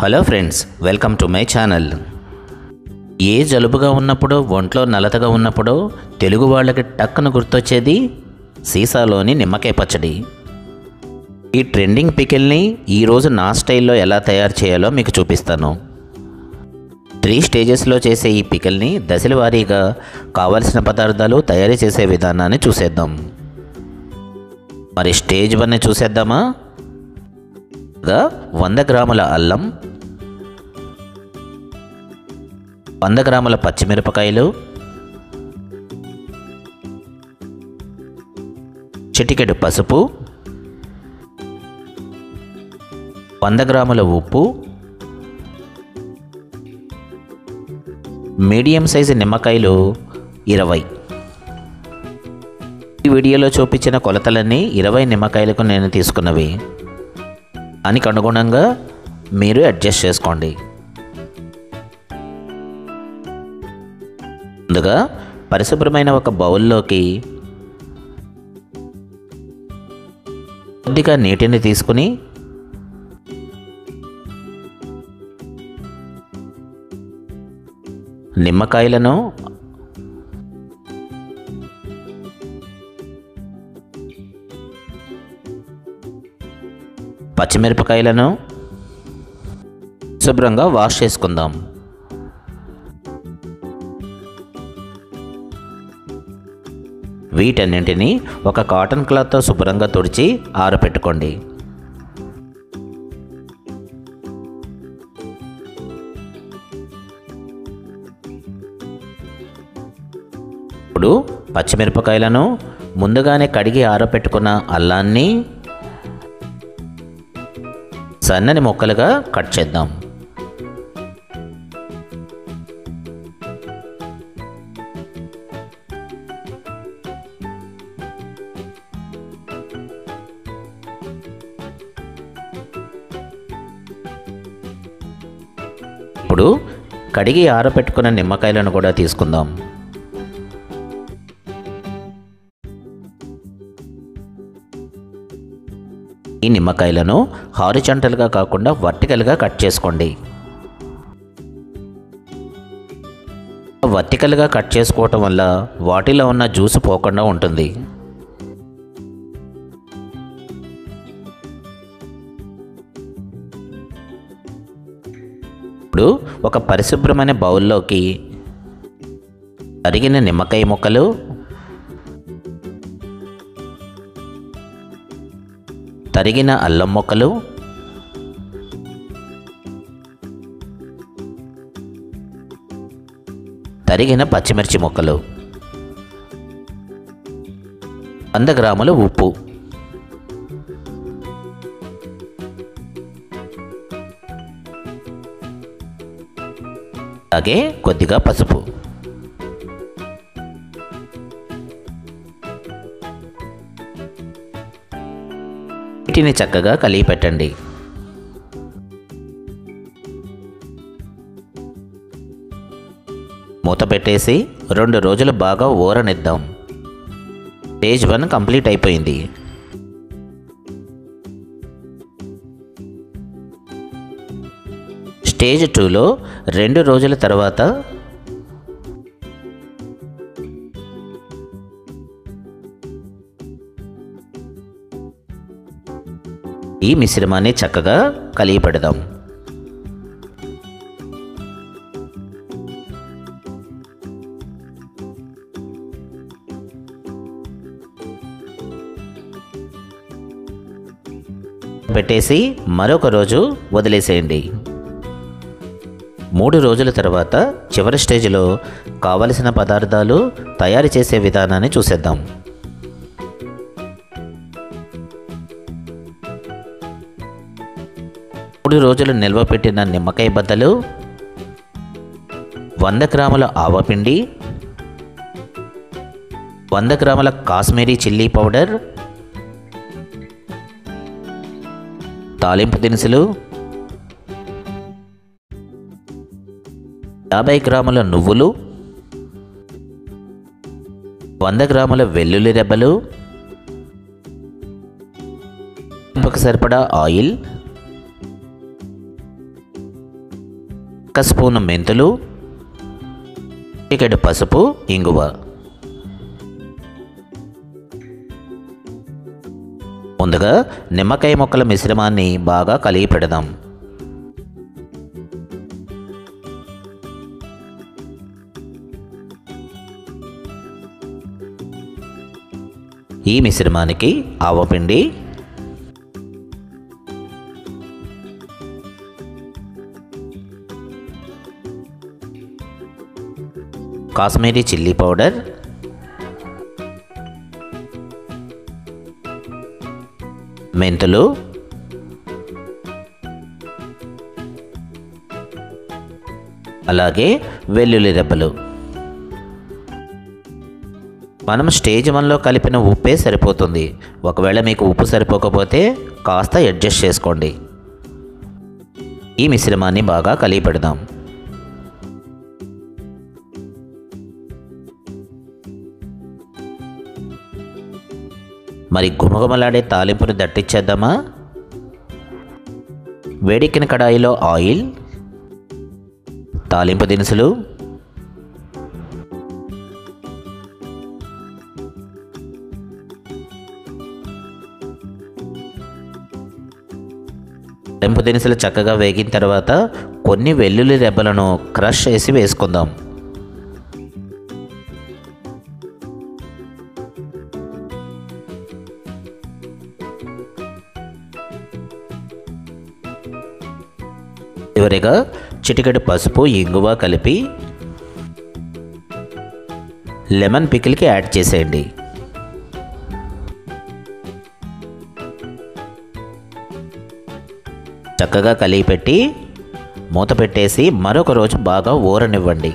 Hello friends, welcome to my channel. ఏ జలుబుగా ఉన్నప్పుడు, ఒంట్లో నలతగా ఉన్నప్పుడు తెలుగు వాళ్ళకి టక్కున గుర్తొచ్చేది సీసాలోని నిమ్మకాయ పచ్చడి. ఈ ట్రెండింగ్ పికిల్ని ఈరోజు నా స్టైల్లో ఎలా తయారు చేయాలో మీకు చూపిస్తాను. 3 స్టేజెస్లో చేసే ఈ పికిల్ని దశల వారీగా కావలసిన పదార్థాలు తయారు చేసే విధానాన్ని చూసేద్దాం. మరి స్టేజ్ 1 చూసేద్దామా? 100 గ్రాముల అల్లం, 100 గ్రాముల పచ్చిమిరపకాయలు, చిటికెడు పసుపు, 100 గ్రాముల ఉప్పు, మీడియం సైజు నిమ్మకాయలు 20. ఈ వీడియోలో చూపించిన కొలతలన్నీ 20 నిమ్మకాయలకు నేను తీసుకున్నవి. దానికి అనుగుణంగా మీరు అడ్జస్ట్ చేసుకోండి. ముందుగా పరిశుభ్రమైన ఒక బౌల్లోకి కొద్దిగా నీటిని తీసుకుని నిమ్మకాయలను పచ్చిమిరపకాయలను శుభ్రంగా వాష్ చేసుకుందాం. వీటన్నింటినీ ఒక కాటన్ క్లాత్తో శుభ్రంగా తుడిచి ఆరబెట్టుకోండి. ఇప్పుడు పచ్చిమిరపకాయలను ముందుగానే కడిగి ఆరబెట్టుకున్న అల్లాన్ని సన్నని ముక్కలుగా కట్ చేద్దాం. ఇప్పుడు కడిగి ఆరబెట్టుకున్న నిమ్మకాయలను కూడా తీసుకుందాం. ఈ నిమ్మకాయలను హారిజాంటల్గా కాకుండా వర్టికల్గా కట్ చేసుకోండి. వర్టికల్గా కట్ చేసుకోవటం వల్ల వాటిలో ఉన్న జ్యూస్ పోకుండా ఉంటుంది. ఇప్పుడు ఒక పరిశుభ్రమైన బౌల్లోకి తరిగిన నిమ్మకాయ ముక్కలు, తరిగిన అల్లం ముక్కలు, తరిగిన పచ్చిమిర్చి ముక్కలు, 100 గ్రాముల ఉప్పు, అలాగే కొద్దిగా పసుపు. వీటిని చక్కగా కలిపి పెట్టండి. మూత పెట్టేసి 2 రోజులు బాగా ఊరనిద్దాం. స్టేజ్ 1 కంప్లీట్ అయిపోయింది. స్టేజ్ 2లో 2 రోజుల తర్వాత ఈ మిశ్రమాన్ని చక్కగా కలిపి పెడదాం. పెట్టేసి మరొక రోజు వదిలేసేయండి. 3 రోజుల తర్వాత చివరి స్టేజ్లో కావలసిన పదార్థాలు తయారు చేసే విధానాన్ని చూసేద్దాం. 3 రోజులు నిల్వ పెట్టిన నిమ్మకాయ బద్దలు, 100 గ్రాముల ఆవపిండి, 100 గ్రాముల కాశ్మీరీ చిల్లీ పౌడర్, తాలింపు దినుసులు, 50 గ్రాముల నువ్వులు, 100 గ్రాముల వెల్లుల్లి రెబ్బలు, సరిపడా ఆయిల్, 1 స్పూను మెంతులు, చిటికెడు పసుపు, ఇంగువ. ముందుగా నిమ్మకాయ ముక్కల మిశ్రమాన్ని బాగా కలిగి పెడదాం. ఈ మిశ్రమానికి ఆవపిండి, కాశ్మీరీ చిల్లీ పౌడర్, మెంతులు, అలాగే వెల్లుల్లి రెబ్బలు. మనం స్టేజ్ 1లో కలిపిన ఉప్పే సరిపోతుంది. ఒకవేళ మీకు ఉప్పు సరిపోకపోతే కాస్త అడ్జస్ట్ చేసుకోండి. ఈ మిశ్రమాన్ని బాగా కలిపి పెడదాం. మరి గుమగుమలాడే తాలింపుని దట్టించేద్దామా? వేడెక్కిన కడాయిలో ఆయిల్, తాలింపు దినుసులు, తాలింపు దినుసులు చక్కగా వేగిన తర్వాత కొన్ని వెల్లుల్లి రెబ్బలను క్రష్ చేసి వేసుకుందాం. చివరిగా చిటికెడు పసుపు, ఇంగువ కలిపి లెమన్ పికిల్కి యాడ్ చేసేయండి. చక్కగా కలిపి పెట్టి మూత పెట్టేసి మరొక రోజు బాగా ఊరనివ్వండి.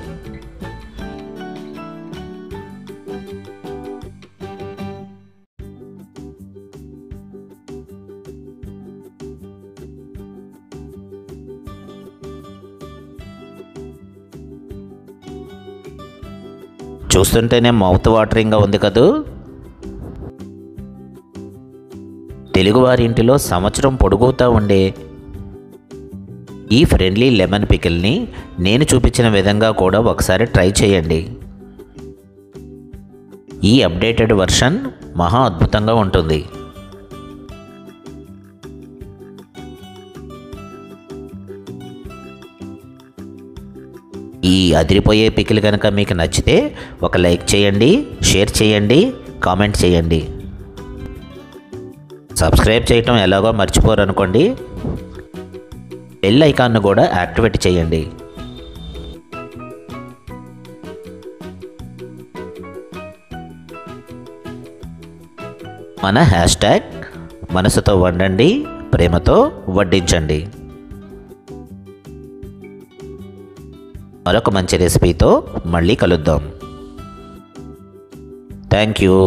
చూస్తుంటేనే మౌత్ వాటరింగ్గా ఉంది కదూ. తెలుగువారి ఇంటిలో సంవత్సరం పొడుగుతూ ఉండే ఈ ఫ్రెండ్లీ లెమన్ పికిల్ని నేను చూపించిన విధంగా కూడా ఒకసారి ట్రై చేయండి. ఈ అప్డేటెడ్ వర్షన్ మహా అద్భుతంగా ఉంటుంది. ఈ అదిరిపోయే పికిల్ కనుక మీకు నచ్చితే ఒక లైక్ చేయండి, షేర్ చేయండి, కామెంట్ చేయండి. సబ్స్క్రైబ్ చేయటం ఎలాగో మర్చిపోరు అనుకోండి. బెల్ ఐకాన్ను కూడా యాక్టివేట్ చేయండి. మన హ్యాష్ట్యాగ్ మనసుతో వండండి, ప్రేమతో వడ్డించండి. మరొక మంచి రెసిపీతో మళ్ళీ కలుద్దాం. Thank you.